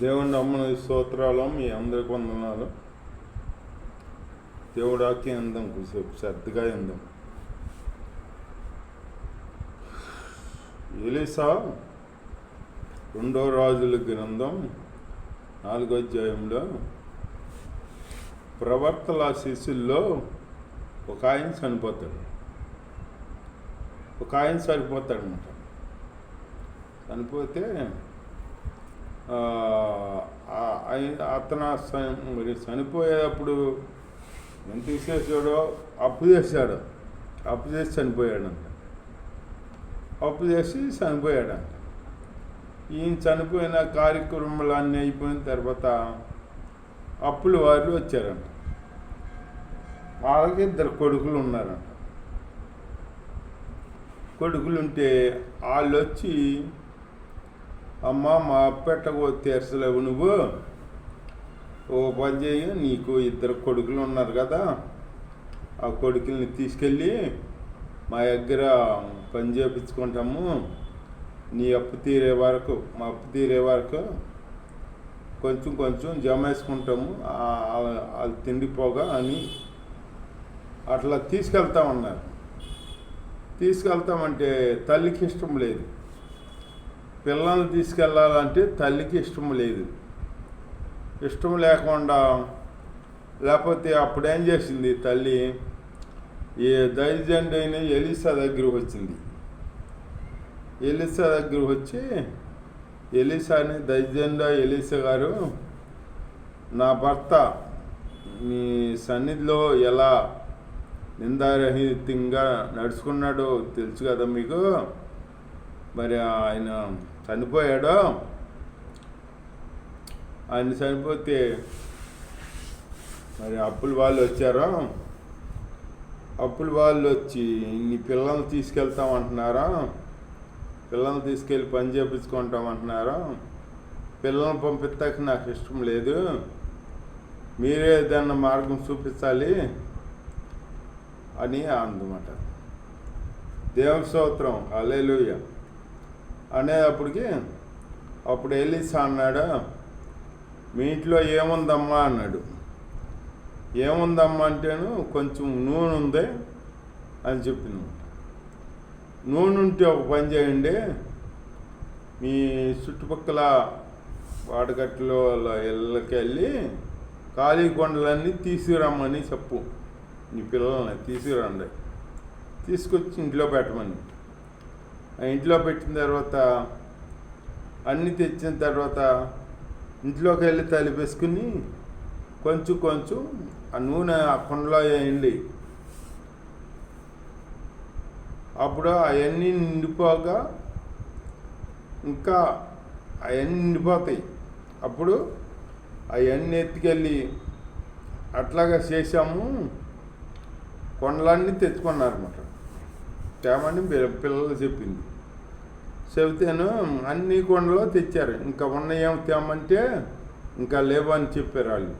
దేవుని అమ్మని స్తోత్రాలు. మీ అందరికి వందనాలు. దేవుడాకి అందం కొద్దిసేపు శ్రద్ధగా అందం. ఎలీషా 2 రాజుల గ్రంథం 4వ అధ్యాయంలో ప్రవర్తల శిష్యుల్లో ఒక ఆయన చనిపోతాడనమాట. చనిపోతే అతను మరి చనిపోయేటప్పుడు ఎంత చేసాడో అప్పు చేసి చనిపోయాడంట. అప్పు చేసి చనిపోయాడంట. ఈయన చనిపోయిన కార్యక్రమాలు అన్నీ అయిపోయిన తర్వాత అప్పుల వారు వచ్చారంట. వాళ్ళకి 2 కొడుకులు ఉన్నారంట. కొడుకులుంటే వాళ్ళు వచ్చి, అమ్మ మా అప్పెట్టకు తీర్చలేవు, నువ్వు ఓ పని చేయి, నీకు 2 కొడుకులు ఉన్నారు కదా, ఆ కొడుకుల్ని తీసుకెళ్ళి మా దగ్గర పని చేయించుకుంటాము, నీ అప్పు తీరే వరకు, మా అప్పు తీరే వరకు కొంచెం కొంచెం జమ వేసుకుంటాము, వాళ్ళు తిండిపోగా అని అట్లా తీసుకెళ్తామంటే తల్లికి ఇష్టం లేదు. పిల్లల్ని తీసుకెళ్ళాలంటే తల్లికి ఇష్టం లేదు. ఇష్టం లేకుండా, లేకపోతే అప్పుడేం చేసింది తల్లి, ఏ దైవజనుడు అయిన ఎలీషా దగ్గరకు వచ్చింది. ఎలీషా దగ్గరకు వచ్చి, ఎలీషాని, దైవజనుడు ఎలీషా గారు, నా భర్త మీ సన్నిధిలో ఎలా నిందారహితంగా నడుచుకున్నాడో తెలుసు కదా మీకు, మరి ఆయన చనిపోయాడు. ఆయన చనిపోతే మరి అప్పుల వాళ్ళు వచ్చారు. అప్పుల వాళ్ళు వచ్చి నీ పిల్లల్ని తీసుకెళ్తామంటున్నారా, పిల్లల్ని తీసుకెళ్ళి పని చేయించుకుంటామంటున్నారా, పిల్లల్ని పంపిస్తాక నాకు ఇష్టం లేదు, మీరే ఏదన్నా మార్గం చూపించాలి అని అందమాట. దేవుని స్తోత్రం, హల్లెలూయా అనేటప్పటికి అప్పుడు ఎలీషా అన్నాడు, మీ ఇంట్లో ఏముందమ్మా అన్నాడు. ఏముందమ్మా అంటేను, కొంచెం నూనె ఉంది అని చెప్పింది. నూనె ఉంటే ఒక పని చేయండి, మీ చుట్టుపక్కల వాడగట్లో ఇళ్ళకి వెళ్ళి ఖాళీ కొండలన్నీ తీసుకురమ్మని చెప్పు, నీ పిల్లల్ని తీసుకురండి, తీసుకొచ్చి ఇంట్లో పెట్టమని. ఇంట్లో పెట్టిన తర్వాత, అన్నీ తెచ్చిన తర్వాత ఇంట్లోకి వెళ్ళి తలిపేసుకుని కొంచెం కొంచెం ఆ నూనె ఆ కుండలో వేయండి. అప్పుడు అవన్నీ నిండిపోగా, ఇంకా అవన్నీ నిండిపోతాయి. అప్పుడు అవన్నీ ఎత్తుకెళ్ళి అట్లాగా చేసాము, కొండలన్నీ తెచ్చుకున్నారన్నమాట. తేమని పిల్లలు చెప్పింది. చెబితేను అన్ని కొండలో తెచ్చారు. ఇంకా ఉన్నాయేమో తేమంటే ఇంకా లేవు అని చెప్పారు వాళ్ళు.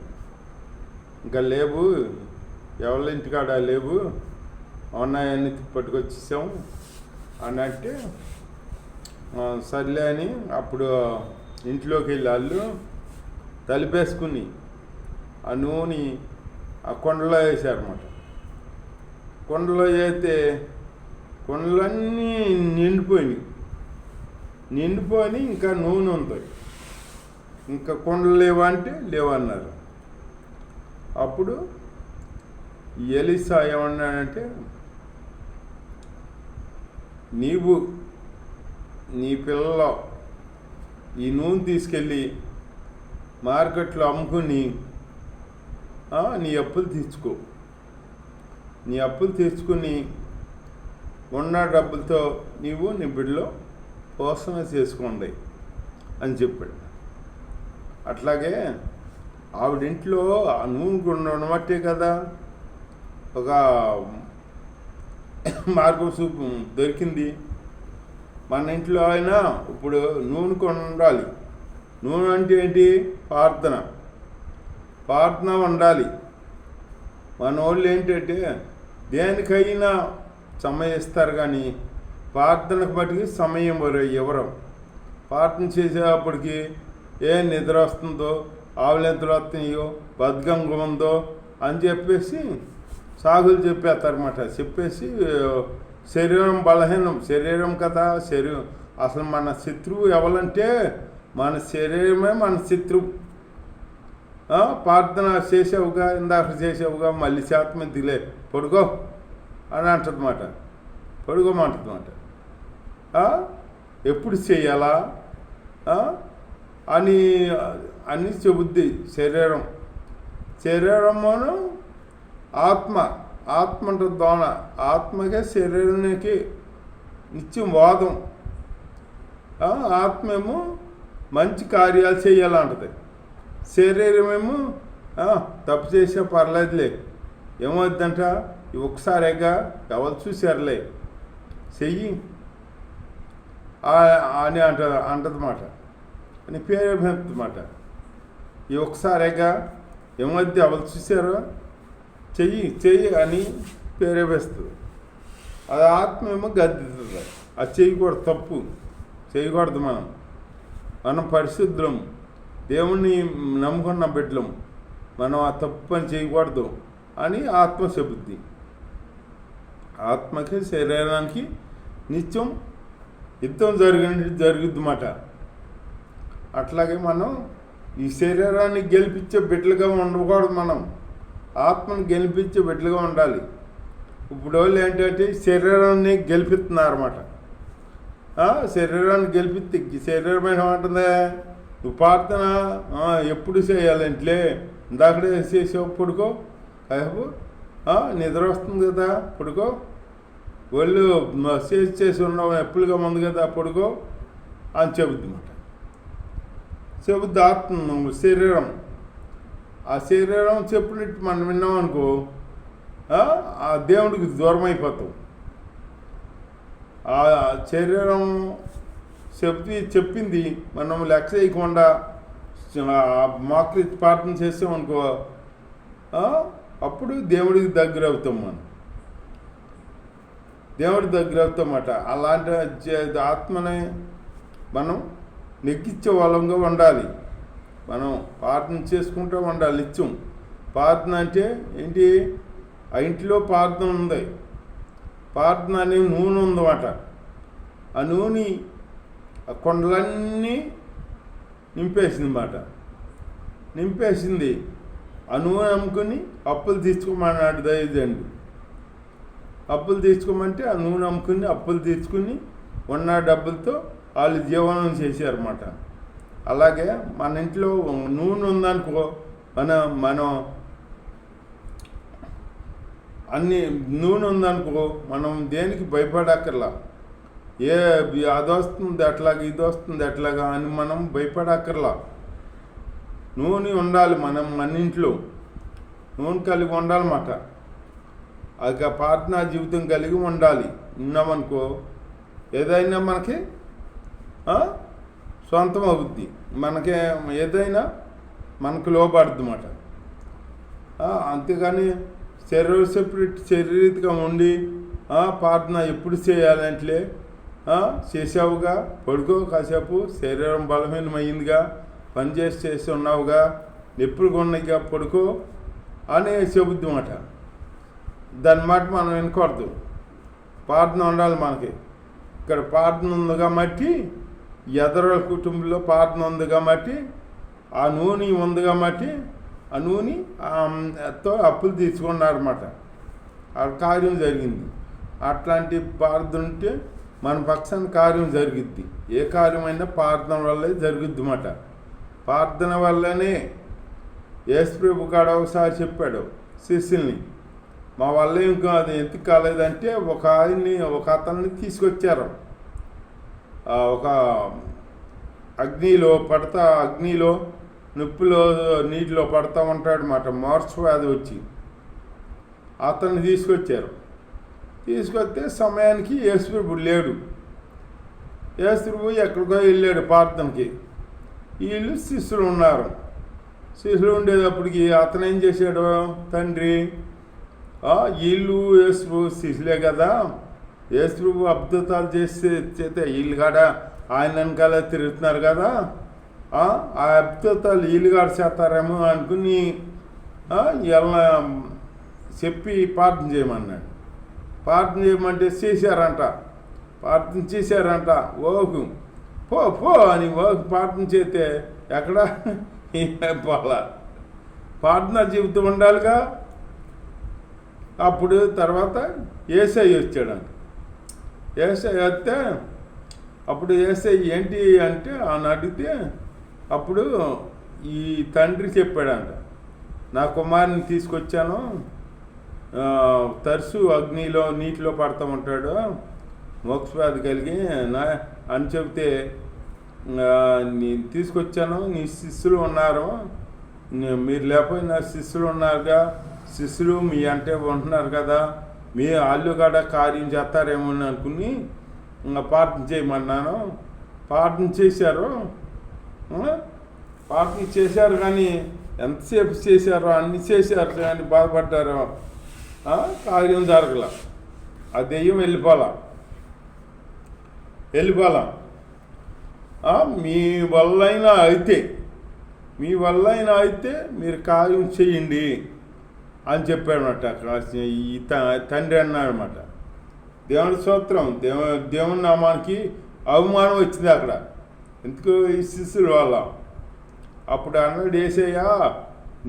ఇంకా లేవు, ఎవరి ఇంటికాడ లేవు, ఉన్నాయన్నీ పట్టుకొచ్చేసాము అని అంటే, సర్లే అని అప్పుడు ఇంట్లోకి వెళ్ళి వాళ్ళు తలిపేసుకుని ఆ నూనె ఆ కొండలో వేసారన్నమాట. కొండలో వేస్తే కొండలన్నీ నిండిపోయి ఇంకా నూనె ఉంది, ఇంకా కొండలు లేవా అంటే లేవన్నారు. అప్పుడు ఎలీషా ఏమన్నాడంటే, నీవు నీ పిల్లలు ఈ నూనె తీసుకెళ్ళి మార్కెట్లో అమ్ముకుని నీ అప్పులు తీర్చుకో, నీ అప్పులు తీర్చుకుని ఉన్న డబ్బులతో నీవు నీ బిడ్డలో పోషణ చేసుకోండి అని చెప్పాడు. అట్లాగే ఆవిడింట్లో ఆ నూనె ఉండబట్టే కదా ఒక మార్గం చూపు దొరికింది. మన ఇంట్లో అయినా ఇప్పుడు నూనె ఉండాలి. నూనె అంటే ఏంటి? ప్రార్థన ఉండాలి. మన వాళ్ళు ఏంటంటే దేనికైనా సమయం ఇస్తారు, కానీ ప్రార్థనకు బట్టి సమయం ఎవరు ప్రార్థన చేసేటప్పటికి ఏ నిద్ర వస్తుందో, ఆవులెంతలు వస్తున్నాయో, బద్గంగా ఉందో అని చెప్పేసి సాగులు చెప్పేస్తారన్నమాట. చెప్పేసి శరీరం బలహీనం, శరీరం కదా శరీరం. అసలు మన శత్రువు ఎవరంటే మన శరీరమే మన శత్రువు. ప్రార్థన చేసావుగా, ఇందాక చేసావుగా, మళ్ళీ శాతం దిలే పడుకో అని అంటదన్నమాట. పడుకోమంటదన్నమాట. ఎప్పుడు చేయాలా అని అని చెబుద్ది శరీరం. శరీరమును ఆత్మ అంటే దోణ. ఆత్మకే శరీరానికి నిత్యం వాదం. ఆత్మేమో మంచి కార్యాలు చేయాలంటది, శరీరమేమో తప్పు చేసే పర్లేదులే, ఏమవుద్దంట ఒకసారిగా ఎవరు చూశారులే చెయ్యి అని అంటదన్నమాట. అని పేరేమాట. ఈ ఒకసారిగా ఏమవుద్ది ఎవరు చూశారో చెయ్యి అని పేరేవేస్తుంది. అది ఆత్మ ఏమో గద్దిస్తుంది. అది చేయకూడదు, తప్పు చేయకూడదు. మనం పరిశుద్ధులం, దేవుణ్ణి నమ్ముకున్న బిడ్డలం, మనం ఆ తప్పు పని చేయకూడదు అని ఆత్మ చెబుద్ది. ఆత్మకి శరీరానికి నిత్యం యుద్ధం జరుగుద్దన్నమాట. అట్లాగే మనం ఈ శరీరాన్ని గెలిపించే బిడ్డలుగా ఉండకూడదు, మనం ఆత్మను గెలిపించే బిడ్డలుగా ఉండాలి. ఇప్పుడు వాళ్ళు ఏంటంటే శరీరాన్ని గెలిపిస్తున్నారన్నమాట. శరీరాన్ని గెలిపిస్తే శరీరం ఏమంటుందా, నువ్వు ప్రార్థన ఎప్పుడు చేయాలంటే ఇందాకడే చేసావు, పడుకో కాసేపు, నిద్ర వస్తుంది కదా పడుకో, ఒళ్ళు చేసి ఉన్నావు ఎప్పుడుగా ఉంది కదా పడుకో అని చెబుద్ది అన్నమాట. చెబుద్ది ఆత్మ. శరీరం, ఆ శరీరం చెప్పినట్టు మనం విన్నామనుకో ఆ దేవుడికి దూరం అయిపోతాం. ఆ శరీరం చెప్పింది మనం లెక్క చేయకుండా మాకు ప్రార్థన చేసామనుకో అప్పుడు దేవుడికి దగ్గర అవుతాం, దేవుడికి దగ్గర అవుతామన్నమాట. అలాంటి ఆత్మని మనం నెగ్గించే వాళ్ళంగా ఉండాలి. మనం ప్రార్థన చేసుకుంటూ ఉండాలి నిత్యం. ప్రార్థన అంటే ఏంటి, ఆ ఇంట్లో ప్రార్థన ఉంది. ప్రార్థన అనే నూనె ఉందన్నమాట. ఆ నూనె ఆ కొండలన్నీ నింపేసింది. ఆ నూనె అమ్ముకొని అప్పులు తీసుకోమన్నాడు దయదండి. అప్పులు తీసుకోమంటే ఆ నూనె అమ్ముకుని అప్పులు తీసుకుని ఉన్న డబ్బులతో వాళ్ళు జీవనం చేశారన్నమాట. అలాగే మన ఇంట్లో నూనె ఉందనుకో, మనం అన్ని నూనె ఉందనుకో మనం దేనికి భయపడక్కర్లా. అది వస్తుంది అట్లాగా, ఇది వస్తుంది అట్లాగా అని మనం భయపడక్కర్లా. నూనె ఉండాలి, మన ఇంట్లో నూనె కలిగి ఉండాలన్నమాట. అది ప్రార్థనా జీవితం కలిగి ఉండాలి. ఉన్నామనుకో ఏదైనా మనకి సొంతం అవుద్ది, మనకే ఏదైనా మనకు లోపడుద్ది అన్నమాట. అంతేగాని శరీరీతిగా ఉండి ప్రార్థన ఎప్పుడు చేయాలంటే చేసావుగా పడుకో కాసేపు, శరీరం బలహీనమైందిగా, పని చేసి ఉన్నావుగా, ఎప్పుడు ఉన్నాయిగా పడుకో అని చెబుద్ది అన్నమాట. దాని మాట మనం వినకూడదు. ప్రార్థన ఉండాలి మనకి. ఇక్కడ ప్రార్థన ఉంది కాబట్టి, ఎదర కుటుంబంలో ప్రార్థన ఉంది కాబట్టి, ఆ నూనె ఉంది కాబట్టి ఆ నూనెతో అప్పులు తీసుకున్నారన్నమాట. ఆ కార్యం జరిగింది. అట్లాంటి ప్రార్థన ఉంటే మన పక్షాన కార్యం జరుగుద్ది. ఏ కార్యమైనా ప్రార్థన వల్లే జరుగుద్ది అన్నమాట. ప్రార్థన వల్లనే యేసుప్రభు కాడ ఒకసారి చెప్పాడు శిష్యుల్ని, మా వల్ల ఏం కాదు, ఎందుకు కాలేదంటే ఒక అతన్ని తీసుకొచ్చారు. ఒక అగ్నిలో నిప్పులో నీటిలో పడతా ఉంటాడు అన్నమాట. మార్చువ్యాధి వచ్చి అతన్ని తీసుకొస్తే సమయానికి యేసుప్రభు లేడు. యేసుప్రభు ఎక్కడికో వెళ్ళాడు ప్రార్థనకి. వీళ్ళు శిష్యులు ఉన్నారు. శిష్యులు ఉండేటప్పటికి అతను ఏం చేశాడు, తండ్రి వీళ్ళు యేసుప్రభు శిష్యులే కదా, యేసుప్రభు అద్భుతాలు చేస్తే వీళ్ళు కాడ ఆయన వెనకాల తిరుగుతున్నారు కదా, ఆ అద్భుతాలు వీలుగాడు చేస్తారేమో అనుకుని ఇలా చెప్పి ప్రార్థన చేయమన్నాడు. ప్రార్థన చేయమంటే ప్రార్థన చేశారంట. ఓకు పో పో అని ఓకు ప్రార్థన చేస్తే ఎక్కడ పోలా. ప్రార్థన జీవితం ఉండాలిగా. అప్పుడు తర్వాత యేసై వచ్చాడంట. యేసై వస్తే అప్పుడు యేసై ఏంటి అంటే అని అడిగితే అప్పుడు ఈ తండ్రి చెప్పాడంట, నా కుమారుని తీసుకొచ్చాను, తరచు అగ్నిలో నీటిలో పడుతూ ఉంటాడు, మోక్షవ్యాధి కలిగి అని చెబితే నేను తీసుకొచ్చాను, నీ శిష్యులు ఉన్నారు, మీరు లేకపోతే నా శిష్యులు ఉన్నారుగా, శిష్యులు మీ అంటే ఉంటున్నారు కదా, మీ వాళ్ళు కూడా కార్యం చేస్తారేమో అనుకుని ప్రార్థన చేయమన్నాను. ప్రార్థన చేశారు కానీ ఎంతసేపు చేశారో అన్ని చేశారు కానీ బాధపడ్డారో కార్యం జరగల. ఆ దెయ్యం వెళ్ళిపోలా. మీ వల్లైనా అయితే మీరు కార్యం చేయండి అని చెప్పాడనమాట. ఈ తండ్రి అన్నాడనమాట. దేవుని స్తోత్రం. దేవుని నామానికి అవమానం వచ్చింది అక్కడ. ఎందుకు? ఈ శిష్యుల వల్ల. అప్పుడు అన్నాడు యేసయ్య,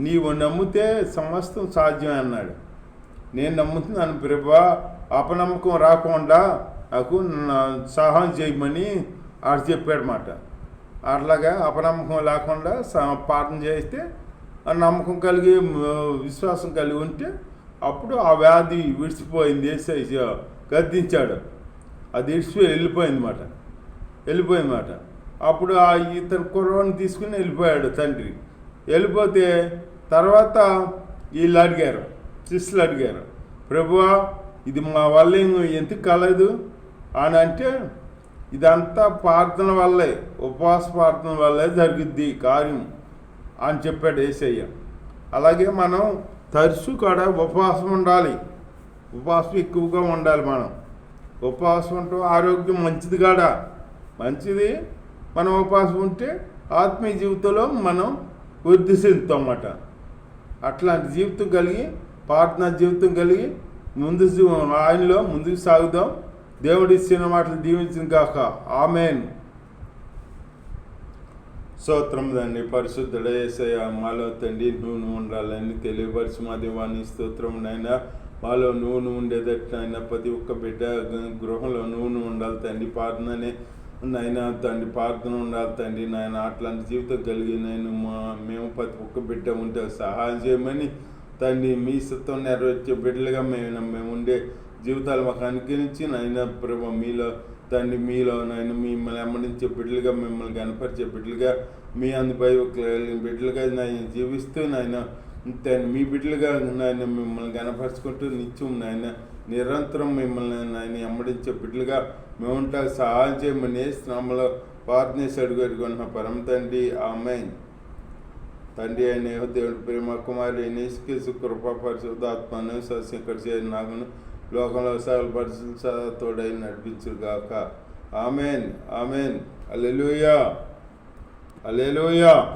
నీవు నమ్మితే సమస్తం సాధ్యమే అన్నాడు. నేను నమ్ముతున్నాను ప్రభువా, అపనమ్మకం రాకుండా నాకు సహాయం చేయమని ఆడు చెప్పాడనమాట. అట్లాగా అపనమ్మకం లేకుండా ప్రార్థన చేస్తే నమ్మకం కలిగి విశ్వాసం కలిగి ఉంటే అప్పుడు ఆ వ్యాధి విడిచిపోయింది. యేసయ్య గద్దించాడు, అది వెళ్ళిపోయిందన్నమాట. అప్పుడు ఇతను కుర్రవాడిని తీసుకుని వెళ్ళిపోయాడు తండ్రి. వెళ్ళిపోతే తర్వాత శిష్యులు అడిగారు, ప్రభువా ఇది మా వల్ల ఎందుకు కాలేదు అని అంటే, ఇదంతా ప్రార్థన వల్లే, ఉపవాస ప్రార్థన వల్లే జరుగుద్ది కార్యం అని చెప్పాడు యేసయ్య. అలాగే మనం తరచు కూడా ఉపవాసం ఉండాలి. ఉపవాసం ఎక్కువగా ఉండాలి. మనం ఉపవాసం ఉంటే ఆరోగ్యం మంచిది. మనం ఉపవాసం ఉంటే ఆత్మీయ జీవితంలో మనం వృద్ధి చెందుతామన్నమాట. అట్లాంటి జీవితం కలిగి, ప్రార్థనా జీవితం కలిగి ఆయనలో ముందుకు సాగుదాం. దేవుడి ఇచ్చిన మాటలు దీవించిన కాక. ఆమేన్. స్తోత్రం తండ్రి. పరిశుద్ధుడ యేసయ్య, మాలో తండ్రి నూనె ఉండాలని తెలియపరిచి మా దేవాన్ని స్తోత్రం నైనా. మాలో నూనె ఉండేటట్టు ప్రతి ఒక్క బిడ్డ గృహంలో నూనె ఉండాలి తండ్రి. ప్రార్థననే నైనా తండ్రి, ప్రార్థన ఉండాలి తండ్రి నాయన. అట్లాంటి జీవితం కలిగి మేము ప్రతి ఒక్క బిడ్డ ఉంటే సహాయం చేయమని తండ్రి, మీ సత్వం నెరవేర్చే బిడ్డలుగా మేము ఉండే జీవితాలు మాకు అనుకరించి నాయన ప్రభు, మీలో నాయన మిమ్మల్ని వెంబడించే బిడ్డలుగా, మిమ్మల్ని కనపరిచే బిడ్డలుగా, మీ అందుపై బిడ్డలుగా నాయన జీవిస్తూ నాయన మీ బిడ్డలుగా నాయన మిమ్మల్ని కనపరుచుకుంటూ నిత్యం నాయన నిరంతరం మిమ్మల్ని నాయన వెంబడించే బిడ్డలుగా మేము ఉంటాం. సహాయం చేయమని శ్రమలో ప్రార్థనేసి అడుగున్న పరమ తండ్రి. ఆమేన్. తండ్రి అయిన దేవుడి ప్రేమ, కుమారి అయిన యేసుక్రీస్తు కృప, పరిశుద్ధాత్మను సస్యకరిచే నాగును లోకంలో సకల పరిశుద్ధ తోడై నడిపించుగాక. ఆమేన్. హల్లెలూయా.